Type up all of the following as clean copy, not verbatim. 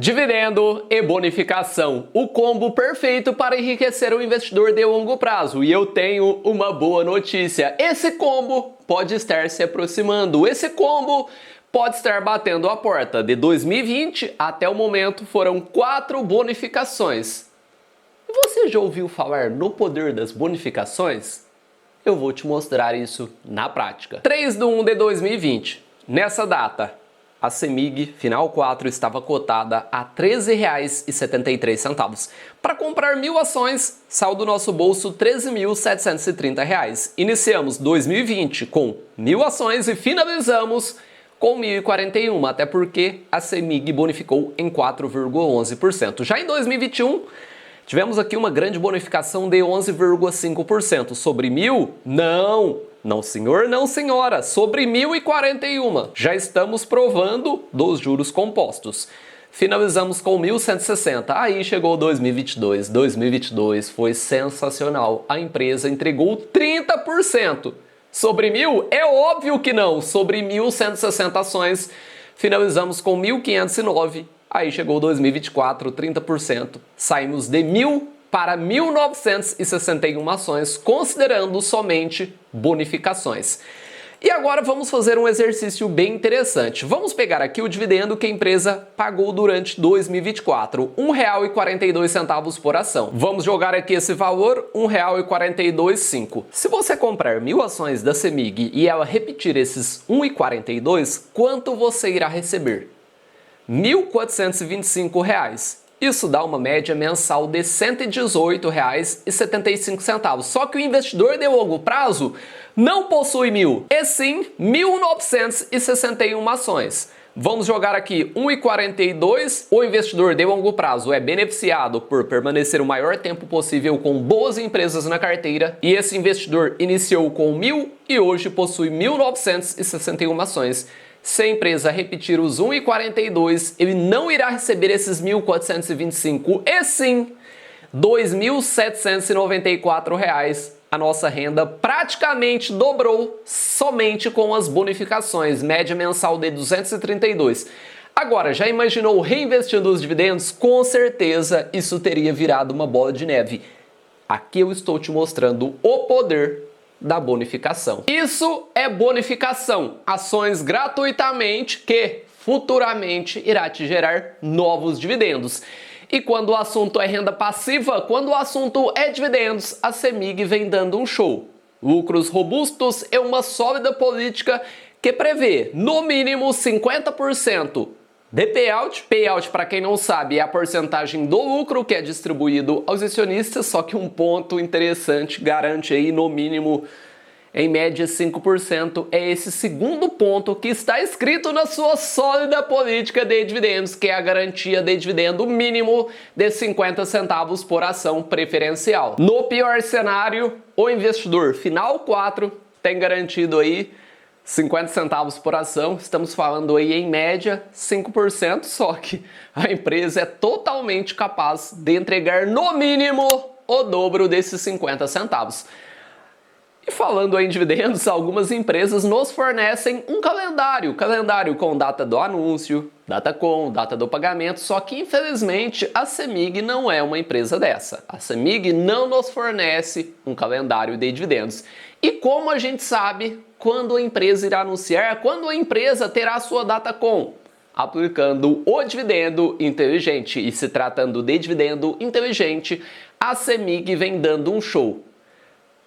Dividendo e bonificação, o combo perfeito para enriquecer o investidor de longo prazo. E eu tenho uma boa notícia: esse combo pode estar se aproximando, esse combo pode estar batendo a porta. De 2020 até o momento foram 4 bonificações. E você já ouviu falar no poder das bonificações? Eu vou te mostrar isso na prática. 3/1 de 2020, nessa data, a CEMIG Final 4 estava cotada a R$ 13,73. Para comprar 1.000 ações, saiu do nosso bolso R$ 13.730. Iniciamos 2020 com 1.000 ações e finalizamos com 1.041, até porque a CEMIG bonificou em 4,11%. Já em 2021, tivemos aqui uma grande bonificação de 11,5%. Sobre 1.000? Não senhor, não senhora, sobre 1.041. Já estamos provando dos juros compostos. Finalizamos com 1.160. Aí chegou 2022. 2022 foi sensacional. A empresa entregou 30%. Sobre 1.000? É óbvio que não. Sobre 1.160 ações, finalizamos com 1.509. Aí chegou 2024, 30%. Saímos de 1.000 para 1.961 ações, considerando somente bonificações. E agora vamos fazer um exercício bem interessante. Vamos pegar aqui o dividendo que a empresa pagou durante 2024, R$ 1,42 por ação. Vamos jogar aqui esse valor, R$ 1,425. Se você comprar 1.000 ações da CEMIG e ela repetir esses R$ 1,42, quanto você irá receber? R$ 1.425. Isso dá uma média mensal de R$ 118,75. Só que o investidor de longo prazo não possui 1.000, e sim 1.961 ações. Vamos jogar aqui 1,42. O investidor de longo prazo é beneficiado por permanecer o maior tempo possível com boas empresas na carteira. E esse investidor iniciou com 1.000 e hoje possui 1.961 ações. Se a empresa repetir os 1,42, ele não irá receber esses 1.425, e sim R$ 2.794. A nossa renda praticamente dobrou somente com as bonificações, média mensal de 232. Agora, já imaginou reinvestindo os dividendos? Com certeza isso teria virado uma bola de neve. Aqui eu estou te mostrando o poder da bonificação. Isso é bonificação, ações gratuitamente que futuramente irá te gerar novos dividendos. E quando o assunto é renda passiva, quando o assunto é dividendos, a CEMIG vem dando um show. Lucros robustos e uma sólida política que prevê no mínimo 50% de payout. Payout, para quem não sabe, é a porcentagem do lucro que é distribuído aos acionistas, só que um ponto interessante, garante aí no mínimo, em média, 5%. É esse segundo ponto que está escrito na sua sólida política de dividendos, que é a garantia de dividendo mínimo de 50 centavos por ação preferencial. No pior cenário, o investidor Final 4 tem garantido aí 50 centavos por ação, estamos falando aí em média 5%, só que a empresa é totalmente capaz de entregar no mínimo o dobro desses 50 centavos. E falando em dividendos, algumas empresas nos fornecem um calendário com data do anúncio, data do pagamento, só que infelizmente a CEMIG não é uma empresa dessa. A CEMIG não nos fornece um calendário de dividendos. E como a gente sabe quando a empresa irá anunciar, quando a empresa terá a sua data com? Aplicando o dividendo inteligente. E se tratando de dividendo inteligente, a CEMIG vem dando um show.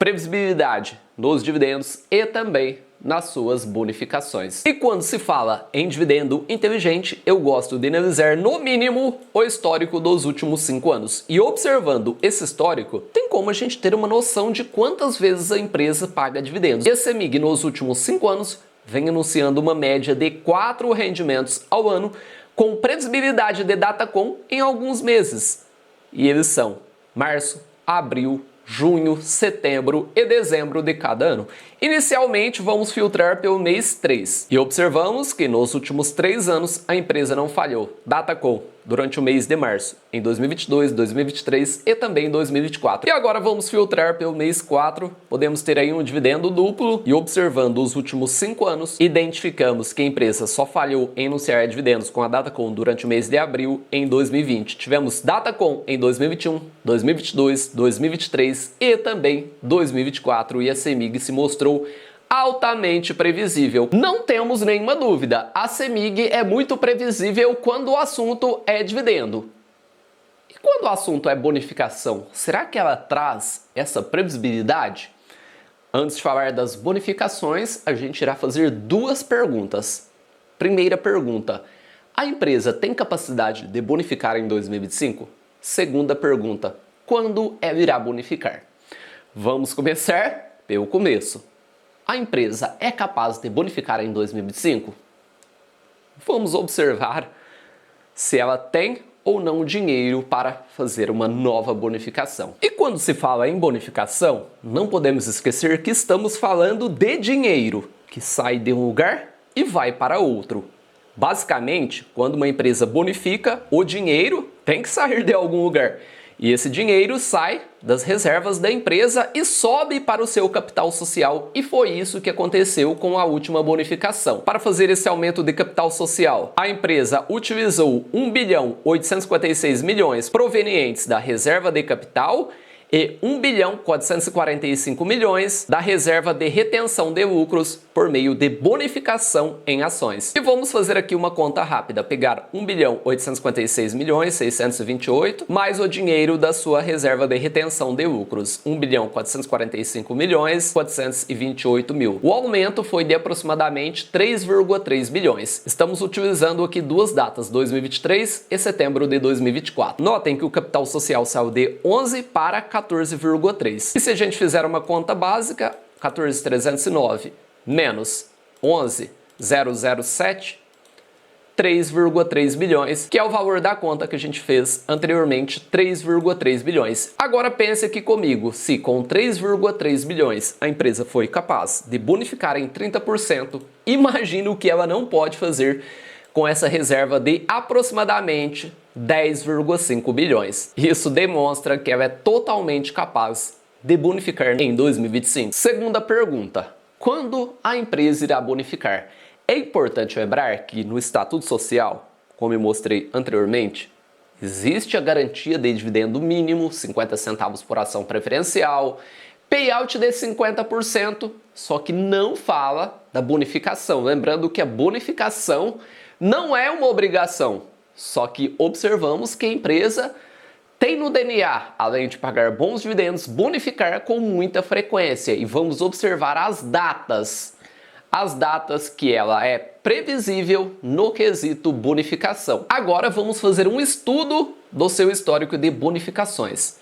Previsibilidade nos dividendos e também nas suas bonificações. E quando se fala em dividendo inteligente, eu gosto de analisar no mínimo o histórico dos últimos 5 anos. E observando esse histórico, tem como a gente ter uma noção de quantas vezes a empresa paga dividendos. E a CEMIG nos últimos 5 anos vem anunciando uma média de 4 rendimentos ao ano, com previsibilidade de data com em alguns meses. E eles são março, abril, junho, setembro e dezembro de cada ano. Inicialmente, vamos filtrar pelo mês 3 e observamos que nos últimos 3 anos a empresa não falhou. Datacom, durante o mês de março, em 2022, 2023 e também em 2024. E agora vamos filtrar pelo mês 4, podemos ter aí um dividendo duplo e observando os últimos 5 anos, identificamos que a empresa só falhou em anunciar dividendos com a Datacom durante o mês de abril em 2020. Tivemos Datacom em 2021, 2022, 2023 e também 2024 e a CEMIG se mostrou altamente previsível. Não temos nenhuma dúvida, a CEMIG é muito previsível quando o assunto é dividendo. E quando o assunto é bonificação, será que ela traz essa previsibilidade? Antes de falar das bonificações, a gente irá fazer 2 perguntas. Primeira pergunta, a empresa tem capacidade de bonificar em 2025? Segunda pergunta, quando ela irá bonificar? Vamos começar pelo começo. A empresa é capaz de bonificar em 2025? Vamos observar se ela tem ou não dinheiro para fazer uma nova bonificação. E quando se fala em bonificação, não podemos esquecer que estamos falando de dinheiro que sai de um lugar e vai para outro. Basicamente, quando uma empresa bonifica, o dinheiro tem que sair de algum lugar. E esse dinheiro sai das reservas da empresa e sobe para o seu capital social. E foi isso que aconteceu com a última bonificação. Para fazer esse aumento de capital social, a empresa utilizou 1.856 bilhões provenientes da reserva de capital e 1.445 bilhões da reserva de retenção de lucros por meio de bonificação em ações. E vamos fazer aqui uma conta rápida, pegar 1.856 milhões 628 mais o dinheiro da sua reserva de retenção de lucros, 1.445 milhões 428 mil. O aumento foi de aproximadamente 3,3 bilhões. Estamos utilizando aqui 2 datas, 2023 e setembro de 2024. Notem que o capital social saiu de 11 para 14,3. E se a gente fizer uma conta básica, 14.309 menos 11.007, 3,3 bilhões, que é o valor da conta que a gente fez anteriormente, 3,3 bilhões. Agora pense aqui comigo, se com 3,3 bilhões a empresa foi capaz de bonificar em 30%, imagina o que ela não pode fazer com essa reserva de aproximadamente 10,5 bilhões. Isso demonstra que ela é totalmente capaz de bonificar em 2025. Segunda pergunta, quando a empresa irá bonificar? É importante lembrar que no Estatuto Social, como eu mostrei anteriormente, existe a garantia de dividendo mínimo, 50 centavos por ação preferencial, payout de 50%, só que não fala da bonificação. Lembrando que a bonificação não é uma obrigação, só que observamos que a empresa tem no DNA, além de pagar bons dividendos, bonificar com muita frequência. E vamos observar as datas que ela é previsível no quesito bonificação. Agora vamos fazer um estudo do seu histórico de bonificações.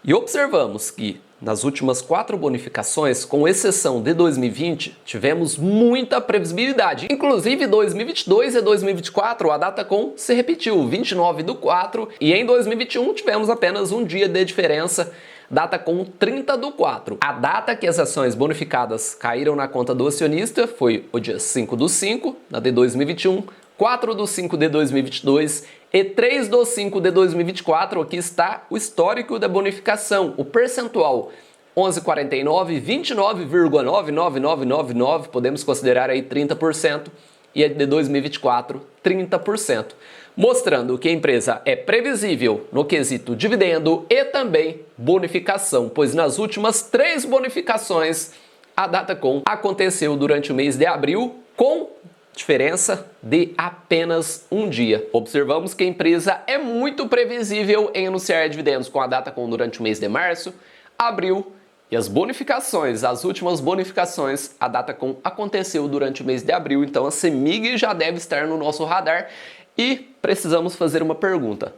E observamos que nas últimas 4 bonificações, com exceção de 2020, tivemos muita previsibilidade. Inclusive 2022 e 2024 a Datacom se repetiu, 29/4, e em 2021 tivemos apenas um dia de diferença, Datacom 30/4. A data que as ações bonificadas caíram na conta do acionista foi o dia 5/5, na de 2021, 4/5 de 2022 e 3/5 de 2024. Aqui está o histórico da bonificação, o percentual 11,49, 29,99999, podemos considerar aí 30%, e a de 2024, 30%, mostrando que a empresa é previsível no quesito dividendo e também bonificação, pois nas últimas 3 bonificações a Datacom aconteceu durante o mês de abril, com diferença de apenas um dia. Observamos que a empresa é muito previsível em anunciar dividendos com a Datacom durante o mês de março, abril e as bonificações, as últimas bonificações, a Datacom aconteceu durante o mês de abril, então a CEMIG já deve estar no nosso radar e precisamos fazer uma pergunta.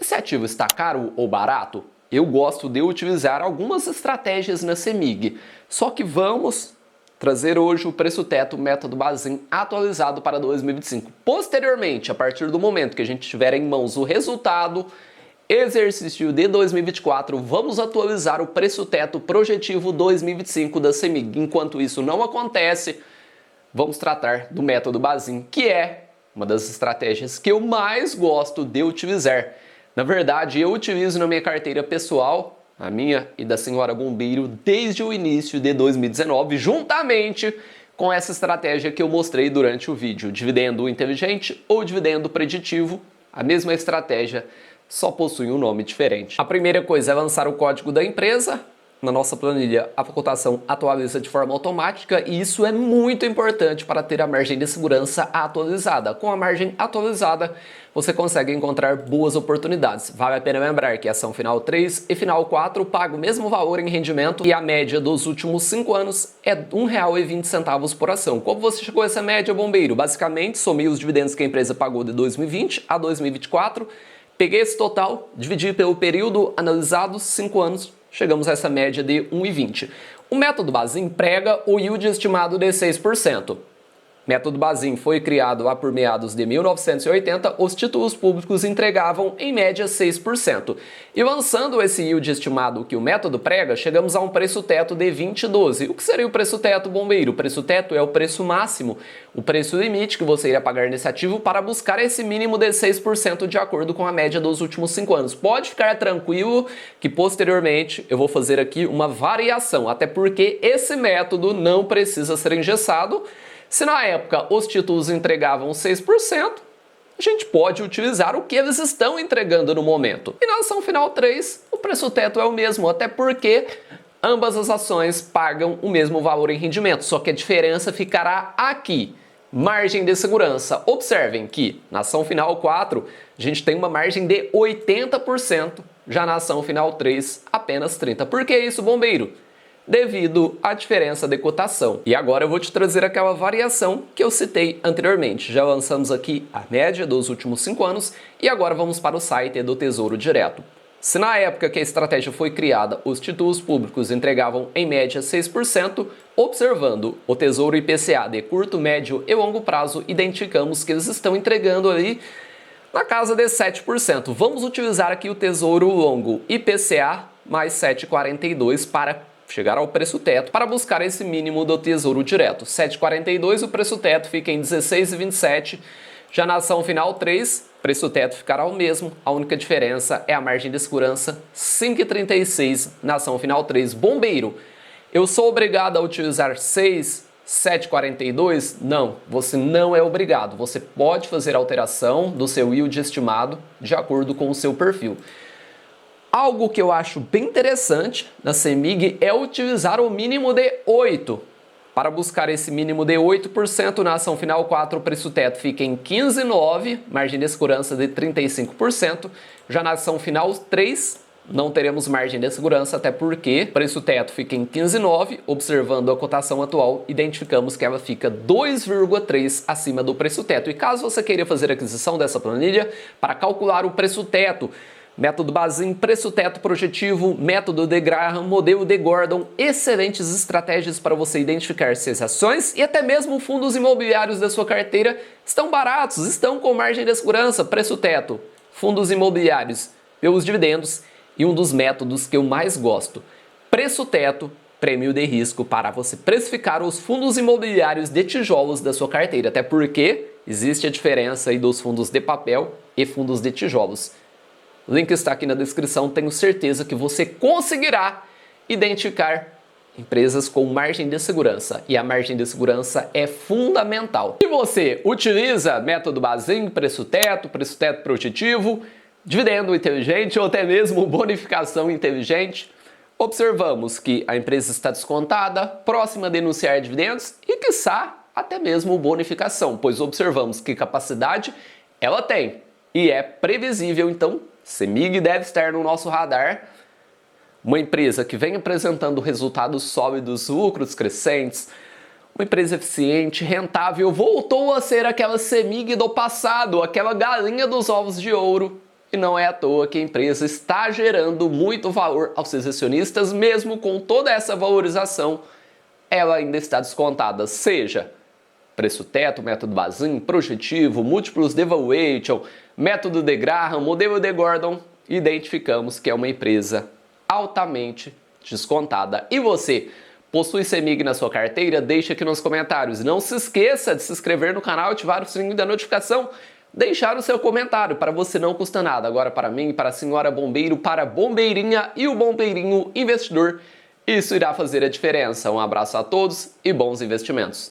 Esse ativo está caro ou barato? Eu gosto de utilizar algumas estratégias na CEMIG, só que vamos trazer hoje o preço teto método Bazin atualizado para 2025. Posteriormente, a partir do momento que a gente tiver em mãos o resultado, Exercício de 2024, vamos atualizar o preço-teto projetivo 2025 da CEMIG. Enquanto isso não acontece, vamos tratar do método Bazin, que é uma das estratégias que eu mais gosto de utilizar. Na verdade, eu utilizo na minha carteira pessoal, a minha e da senhora Bombeiro, desde o início de 2019, juntamente com essa estratégia que eu mostrei durante o vídeo, dividendo inteligente ou dividendo preditivo, a mesma estratégia, só possui um nome diferente. A primeira coisa é lançar o código da empresa. Na nossa planilha, a cotação atualiza de forma automática e isso é muito importante para ter a margem de segurança atualizada. Com a margem atualizada, você consegue encontrar boas oportunidades. Vale a pena lembrar que a ação final 3 e final 4 pagam o mesmo valor em rendimento e a média dos últimos 5 anos é R$ 1,20 por ação. Como você chegou a essa média, Bombeiro? Basicamente, somei os dividendos que a empresa pagou de 2020 a 2024, peguei esse total, dividi pelo período analisado, 5 anos, chegamos a essa média de 1,20. O método Bazin prega o yield estimado de 6%. O método Bazin foi criado lá por meados de 1980, os títulos públicos entregavam em média 6%. E lançando esse yield estimado que o método prega, chegamos a um preço-teto de 2012. O que seria o preço-teto, Bombeiro? O preço-teto é o preço máximo, o preço limite que você irá pagar nesse ativo para buscar esse mínimo de 6% de acordo com a média dos últimos 5 anos. Pode ficar tranquilo que posteriormente eu vou fazer aqui uma variação, até porque esse método não precisa ser engessado. Se na época os títulos entregavam 6%, a gente pode utilizar o que eles estão entregando no momento. E na ação final 3, o preço-teto é o mesmo, até porque ambas as ações pagam o mesmo valor em rendimento, só que a diferença ficará aqui. Margem de segurança. Observem que na ação final 4, a gente tem uma margem de 80%, já na ação final 3, apenas 30%. Por que isso, Bombeiro? Devido à diferença de cotação. E agora eu vou te trazer aquela variação que eu citei anteriormente. Já lançamos aqui a média dos últimos 5 anos e agora vamos para o site do Tesouro Direto. Se na época que a estratégia foi criada, os títulos públicos entregavam em média 6%, observando o Tesouro IPCA de curto, médio e longo prazo, identificamos que eles estão entregando ali na casa de 7%. Vamos utilizar aqui o Tesouro Longo IPCA mais 7,42 para chegar ao preço-teto para buscar esse mínimo do Tesouro Direto. 7,42, o preço-teto fica em 16,27. Já na ação final 3, preço-teto ficará o mesmo, a única diferença é a margem de segurança, 5,36 na ação final 3. Bombeiro, eu sou obrigado a utilizar 7,42? Não, você não é obrigado. Você pode fazer alteração do seu yield estimado de acordo com o seu perfil. Algo que eu acho bem interessante na CEMIG é utilizar o mínimo de 8%. Para buscar esse mínimo de 8% na ação final 4, o preço-teto fica em 15,9%, margem de segurança de 35%. Já na ação final 3, não teremos margem de segurança, até porque o preço-teto fica em 15,9%. Observando a cotação atual, identificamos que ela fica 2,3% acima do preço-teto. E caso você queira fazer a aquisição dessa planilha, para calcular o preço-teto, método Bazin, preço-teto projetivo, método de Graham, modelo de Gordon, excelentes estratégias para você identificar se as ações e até mesmo fundos imobiliários da sua carteira estão baratos, estão com margem de segurança, preço-teto, fundos imobiliários, pelos dividendos e um dos métodos que eu mais gosto, preço-teto, prêmio de risco para você precificar os fundos imobiliários de tijolos da sua carteira, até porque existe a diferença aí dos fundos de papel e fundos de tijolos. O link está aqui na descrição, tenho certeza que você conseguirá identificar empresas com margem de segurança. E a margem de segurança é fundamental. Se você utiliza método Bazin, preço-teto projetivo, dividendo inteligente ou até mesmo bonificação inteligente, observamos que a empresa está descontada, próxima de anunciar dividendos e, quiçá, até mesmo bonificação, pois observamos que capacidade ela tem e é previsível, então CEMIG deve estar no nosso radar. Uma empresa que vem apresentando resultados sólidos, lucros crescentes, uma empresa eficiente, rentável, voltou a ser aquela CEMIG do passado, aquela galinha dos ovos de ouro. E não é à toa que a empresa está gerando muito valor aos seus acionistas, mesmo com toda essa valorização, ela ainda está descontada, seja preço-teto, método Bazin, projetivo, múltiplos de valuation, método de Graham, modelo de Gordon identificamos que é uma empresa altamente descontada. E você, possui CEMIG na sua carteira? Deixa aqui nos comentários. Não se esqueça de se inscrever no canal, ativar o sininho da notificação, deixar o seu comentário, para você não custa nada. Agora para mim, para a senhora bombeiro, para a bombeirinha e o bombeirinho investidor, isso irá fazer a diferença. Um abraço a todos e bons investimentos.